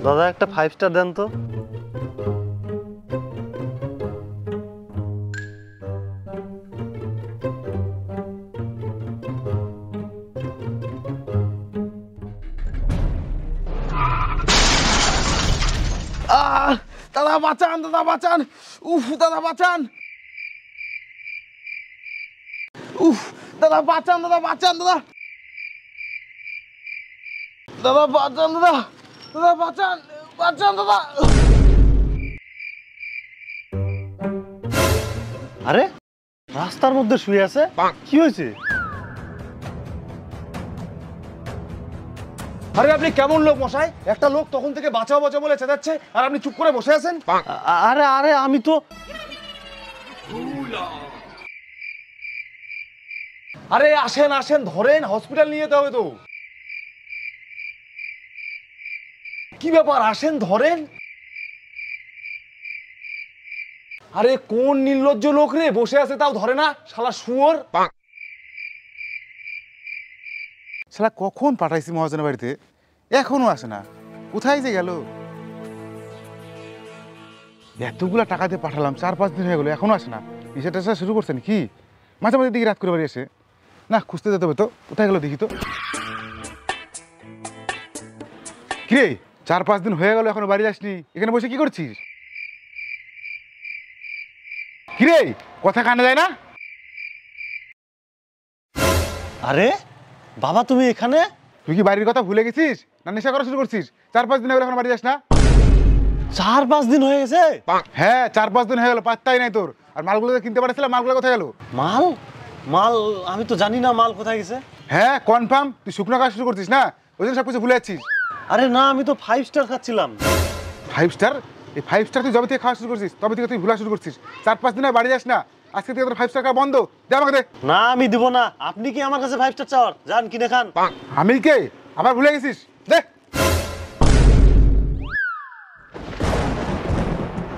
দাদা একটা 5 স্টার দেন তো। দাদা বাঁচান, দাদা বাঁচান, উফ দাদা বাঁচান, উফ দাদা বাঁচান, দাদা বাঁচান, দাদা দাদা বাঁচান, দাদা দাদা বাঁচান, বাঁচান দাদা। আরে রাস্তার মধ্যে শুয়ে আছে, কি হয়েছে? আরে আপনি কেমন লোক মশাই? একটা লোক তখন থেকে বাঁচাও বাঁচাও বলে চেঁচাচ্ছে আর আপনি চুপ করে বসে আছেন। আরে আরে আমি তো, আরে আসেন আসেন, ধরেন, হসপিটাল নিয়ে যেতে হবে তো। কি ব্যাপার, আসেন ধরেন। আরে কোন নির্লজ্জ লোক রে, বসে আছে তাও ধরে না, শালা শুয়োর। শালা কখন পাঠাইছি মহাজনের বাড়িতে, এখনো আসে না, কোথায় যে গেল? এতগুলা টাকা দিয়ে পাঠালাম, 4-5 দিন হয়ে গেলো, এখনো আসে না। নেশা টেশা শুরু করছেন কি? মাঝে মাঝে দিকে রাত করে বাড়ি আসে না, খুঁজতে যেতে হবে তো, কোথায় গেল দেখি তো। কিরে 4-5 দিন হয়ে গেল এখনো বাড়ি আসনি, এখানে বসে কি করছিস? কিরে কথা কানে যায় না? আরে বাবা তুমি এখানে? তুই কি বাড়ির কথা ভুলে গেছিস না নেশা করা শুরু করছিস? 4-5 দিন হয়ে গেল এখন বাড়ি যাস না? 4-5 দিন হয়ে গেছে? হ্যাঁ 4-5 দিন হয়ে গেল, পাত্তাই নাই তোর। আর মালগুলো কিনতে পারছিলাম, মালগুলো কোথায় গেল? মাল? মাল আমি তো জানি না মাল কোথায় গেছে। হ্যাঁ কনফার্ম তুই শুকনো কাজ শুরু করছিস না, ওই জন্য সব কিছু ভুলে যাচ্ছিস। আরে না আমি তো 5 স্টার খাচ্ছিলাম। 5 স্টার? এই 5 স্টার তুই যবে থেকে খাওয়া শুরু করছিস তবে থেকে তুই ভুলা শুরু করছিস। 4-5 দিন বাড়ি যাস না, আজকে থেকে তোর 5 স্টার খাওয়া বন্ধ। দে আমাকে দে। না আমি দিব না, আপনি কি আমার কাছে 5 স্টার চাওয়ার? যান কিনে খান। আমি কে আবার ভুলে গেছিস? দে।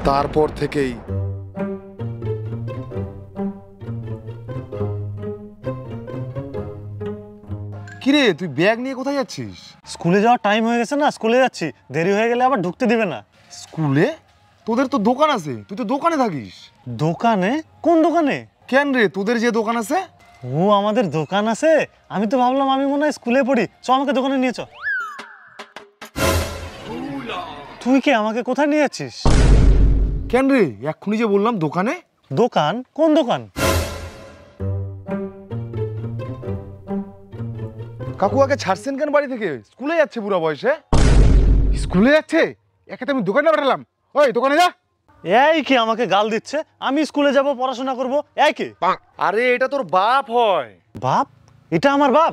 তারপর থেকেই কিরে তুই ব্যাগ নিয়ে কোথায় যাচ্ছিস? স্কুলে যাওয়ার টাইম হয়ে গেছে না, স্কুলে যাচ্ছি, দেরি হয়ে গেলে আবার ঢুকতে দিবে না। স্কুলে? তোদের তো দোকান আছে, তুই তো দোকানে থাকিস। দোকানে? কোন দোকানে? কেন রে, তোদের যে দোকান আছে? ও আমাদের দোকান আছে, আমি তো ভাবলাম আমি মনে হয় স্কুলে পড়ি। চ আমাকে দোকানে নিয়ে চ। তুই কি আমাকে কোথায় নিয়ে যাচ্ছিস? কেন রে, এক্ষুনি যে বললাম দোকানে। দোকান? কোন দোকান? কাকু আগে ছাড়ছেন কেন বাড়ি থেকে? স্কুলে যাচ্ছে বুড়া বয়সে। স্কুলে যাচ্ছে, একে তো আমি দোকানে পাঠালাম। ওই দোকানে যা। এই কি আমাকে গাল দিচ্ছে? আমি স্কুলে যাব, পড়াশোনা করব। এই কি? আরে এটা তোর বাপ হয়। বাপ? এটা আমার বাপ?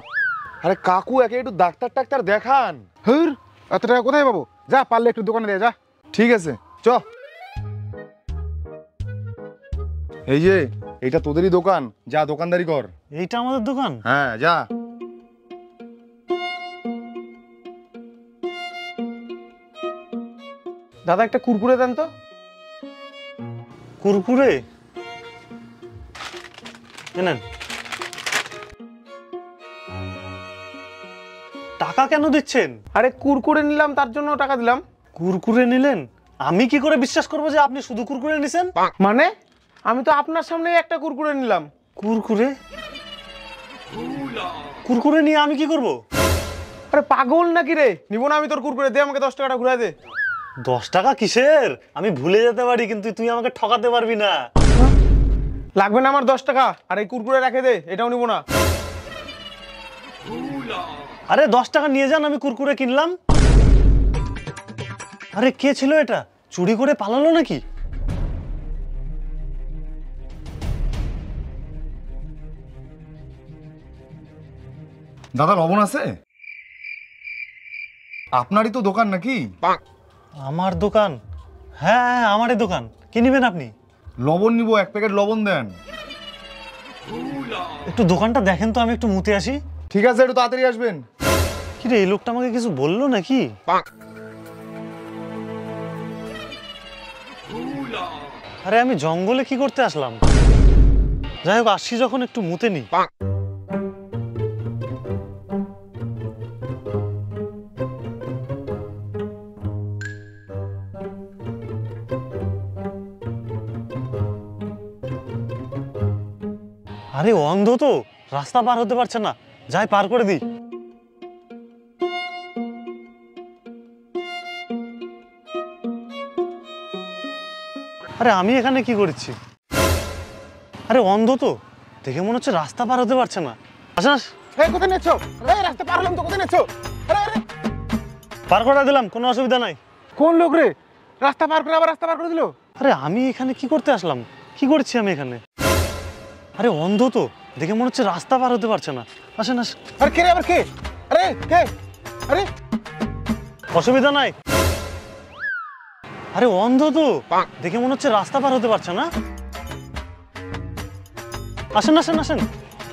আরে কাকু একে একটু ডাক্তার টাক্তার দেখান। হুর, এত টাকা কোথায় পাবো? যা পারলে একটু দোকানে দে যা। ঠিক আছে চ। এই যে এটা তোদেরই দোকান, যা দোকানদারি কর। এইটা আমাদের দোকান? হ্যাঁ যা। দাদা একটা কুরকুরে দেন তো। কুরকুরে? নেন। টাকা কেন দিচ্ছেন? আরে কুরকুরে নিলাম তার জন্য টাকা দিলাম। কুরকুরে নিলেন? আমি কি করে বিশ্বাস করবো যে আপনি শুধু কুরকুরে নিছেন? মানে আমি তো আপনার সামনেই একটা কুরকুরে নিলাম। কুরকুরে? কুরকুরে নিয়ে আমি কি করব? আরে পাগল নাকি রে, নিব না আমি তোর কুরকুরে। দে আমাকে 10 টাকাটা ঘুরাই দে। 10 টাকা কিসের? আমি ভুলে যেতে পারি, কিন্তু তুই আমাকে ঠকাতে পারবি না। লাগবে না আমার 10 টাকা, আর এই কুরকুরে রেখে দে, এটাও নিব না। আরে 10 টাকা নিয়ে যান, আমি কুরকুরে কিনলাম। আরে কে ছিল এটা? চুরি করে পালালো নাকি? দাদা লবণ আছে? আপনারই তো দোকান নাকি? আমার দোকান? হ্যাঁ হ্যাঁ আমারই দোকান। কি নেবেন আপনি? লবণ নিব, 1 প্যাকেট লবণ দেন। একটু দোকানটা দেখেন তো, আমি একটু মুতে আসি। ঠিক আছে, একটু তাড়াতাড়ি আসবেন। কি রে, এই লোকটা আমাকে কিছু বললো নাকি? আরে আমি জঙ্গলে কি করতে আসলাম? যাই হোক, আসছি যখন একটু মুতে নি। আরে অন্ধ তো, রাস্তা পার হতে পারছে না, যাই পার করে দিই। আরে আমি এখানে কি করছি? আরে অন্ধ তো, দেখে মনে হচ্ছে রাস্তা পার হতে পারছে না। আসাস, এই কোথায় নেছ? এই রাস্তা পার হলাম তো, কোথায় নেছ? আরে আরে পার করে দিলাম, কোনো অসুবিধা নাই। কোন লোক রে? রাস্তা পার করে আবার রাস্তা পার করে দিল। আরে আমি এখানে কি করতে আসলাম? কি করছি আমি এখানে? আরে অন্ধ তো, দেখে মনে হচ্ছে রাস্তা পার হতে পারছে না। আসেন আসেন। আরে কে রে, আবার কে? আরে কে? আরে অসুবিধা নাই। আরে অন্ধ তো, দেখে মনে হচ্ছে রাস্তা পার হতে পারছে না। আসেন আসেন আসেন,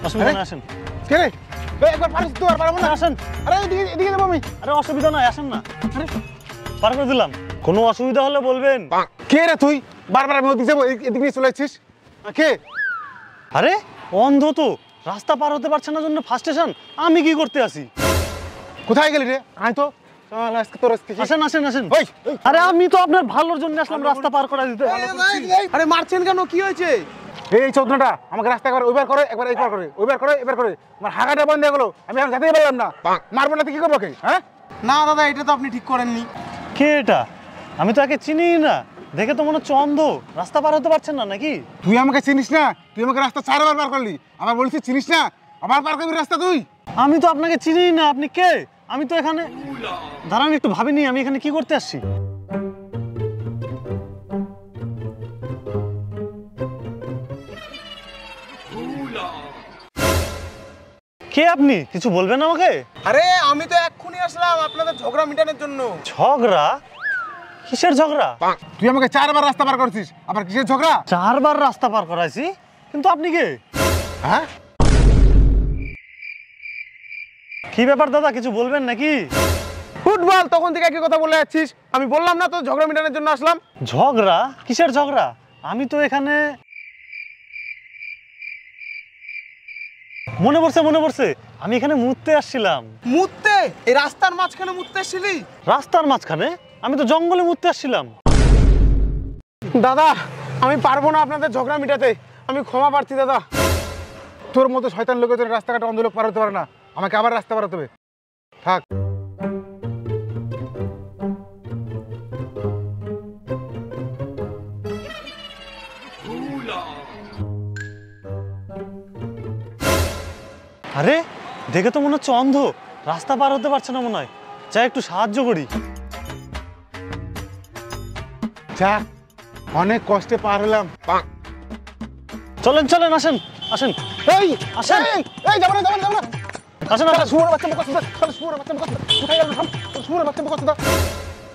অসুবিধা নাই, আসেন। কে রে? এই একবার পারিস তো, আর পারবো না। আসেন। আরে এদিকে এদিকে দেবো আমি। আরে অসুবিধা নাই, আসেন না। আরে পার করে দিলাম, কোনো অসুবিধা হলে বলবেন। কে রে তুই? বারবার আমি ওদিকে যাবো, এদিকে নিয়ে চলে আসছিস। কে? আরে অন্ধ তো, রাস্তা পার হতে পারছে না জন্য ফার্স্ট স্টেশন, আমি কি করতে আসি? কোথায় গেলি রে? আয় তো। চল আজকে তোর আজকে। আসেন আসেন আসেন। ওই আরে আমি তো আপনার ভালোর জন্য আসলাম, রাস্তা পার করে দিতে। আরে মারছেন কেন, কি হয়েছে? এই চৌধুরীটা আমাকে রাস্তা একবার ওইবার করে, একবার এইবার করে, ওইবার করে এবার করে। আমার হাগাটা বন্ধ হয়ে গেলো, আমি এখন যেতেই পারলাম না। মারবো না তো কি করবো কে? হ্যাঁ না দাদা, এটা তো আপনি ঠিক করেননি। কে এটা? আমি তো একে চিনিই না, দেখে তো মনে হচ্ছে অন্ধ, রাস্তা পার হতে পারছেন না নাকি? তুই আমাকে চিনিস না? তুই আমাকে রাস্তা 4 বার পার করলি, আবার বলছিস চিনিস না, আবার পার করবি রাস্তা তুই? আমি তো আপনাকে চিনিই না, আপনি কে? আমি তো এখানে, দাঁড়ান একটু ভাবিনি আমি এখানে কি করতে আসছি। কে আপনি? কিছু বলবেন আমাকে? আরে আমি তো এক্ষুনি আসলাম আপনাদের ঝগড়া মিটানোর জন্য। ঝগড়া? কিসের ঝগড়া? তুই আমাকে 4 বার রাস্তা পার করছিস, আবার কিসের ঝগড়া? 4 বার রাস্তা পার করাইছি, কিন্তু আপনি কে? হ্যাঁ কি ব্যাপার দাদা, কিছু বলবেন নাকি? ফুটবল, তখন থেকে একই কথা বলে যাচ্ছিস। আমি বললাম না তো ঝগড়া মিটানোর জন্য আসলাম। ঝগড়া? কিসের ঝগড়া? আমি তো এখানে, মনে পড়ছে, আমি এখানে মুততে আসছিলাম। মুততে? এই রাস্তার মাঝখানে মুততে এসেছিলি? রাস্তার মাঝখানে? আমি তো জঙ্গলে মুততে আসছিলাম। দাদা আমি পারবো না আপনাদের ঝগড়া মিটাতে, আমি ক্ষমা প্রার্থী দাদা। তোর মতো শয়তান লোকের জন্য রাস্তাঘাটে অন্ধ লোক পার হতে পারে না, আমাকে আবার রাস্তা পার হতে হবে। থাক। আরে দেখে তো মনে হচ্ছে অন্ধ, রাস্তা পার হতে পারছে না মনে হয়, যাই একটু সাহায্য করি। যাক, অনেক কষ্টে পার হলাম। চলেন চলেন, আসেন আসেন। এই আসেন। এই, এই যাবো না, যাবো না, যাবো না। আসেন শালা আসেন। শুয়োরের বাচ্চা মুখস্থ দা, শালা শুয়োরের বাচ্চা মুখস্থ দা। কোথায় গেল থাম? শুয়োরের বাচ্চা মুখস্থ দা।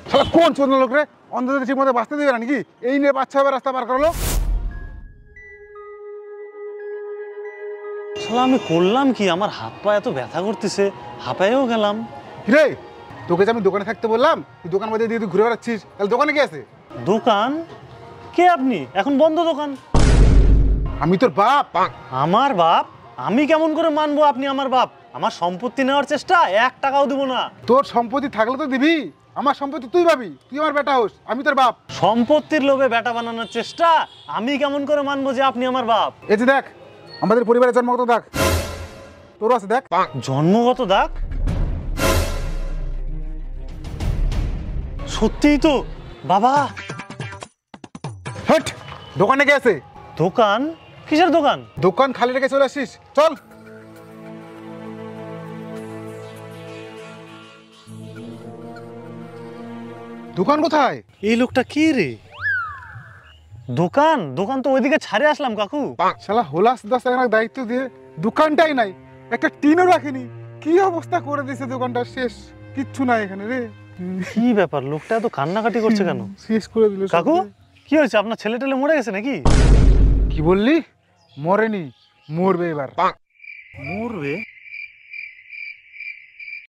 শালা কোন চোদনা লোক রে? অন্ধদের ঠিক মতো বাঁচতে দেবে না নাকি? এই নিয়ে বাচ্চা হবে রাস্তা পার করলো। শালা আমি করলাম কি? আমার হাত পা এত ব্যথা করতেছে, হাঁপায়েও গেলাম। রে তোকে যে আমি দোকানে থাকতে বললাম, তুই দোকান বাজারে দিয়ে তুই ঘুরে বেড়াচ্ছিস, তাহলে দোকানে কি আছে? দোকান? কে আপনি? এখন বন্ধ দোকান। আমি তোর বাপ। আমার বাপ? আমি কেমন করে মানবো আপনি আমার বাপ? আমার সম্পত্তি নেওয়ার চেষ্টা, 1 টাকাও দিব না। তোর সম্পত্তি থাকলে তো দিবি, আমার সম্পত্তি তুই পাবি, তুই আমার বেটা হোস, আমি তোর বাপ। সম্পত্তির লোভে বেটা বানানোর চেষ্টা, আমি কেমন করে মানবো যে আপনি আমার বাপ? এই যে দেখ, আমাদের পরিবারের জন্মগত দাগ তোরও আছে, দেখ। জন্মগত দাগ? সত্যিই তো বাবা। হট, দোকানে কে আছে? দোকান? কিসের দোকান? দোকান খালি রেখে চলে আসিস, চল। দোকান কোথায়? এই লোকটা কি রে? দোকান? দোকান তো ওইদিকে ছাড়ে আসলাম কাকু। শালা হোলাস 10 টাকার দায়িত্ব দিয়ে দোকানটাই নাই, একটা টিনও রাখিনি। কি অবস্থা করে দিয়েছে দোকানটা, শেষ, কিচ্ছু নাই এখানে রে। কি ব্যাপার, লোকটা এত কান্নাকাটি করছে কেন? শেষ করে দিল সব। কাকু কি হয়েছে? আপনার ছেলে টেলে মরে গেছে নাকি? কি বললি? মরেনি, মরবে এবার। মরবে?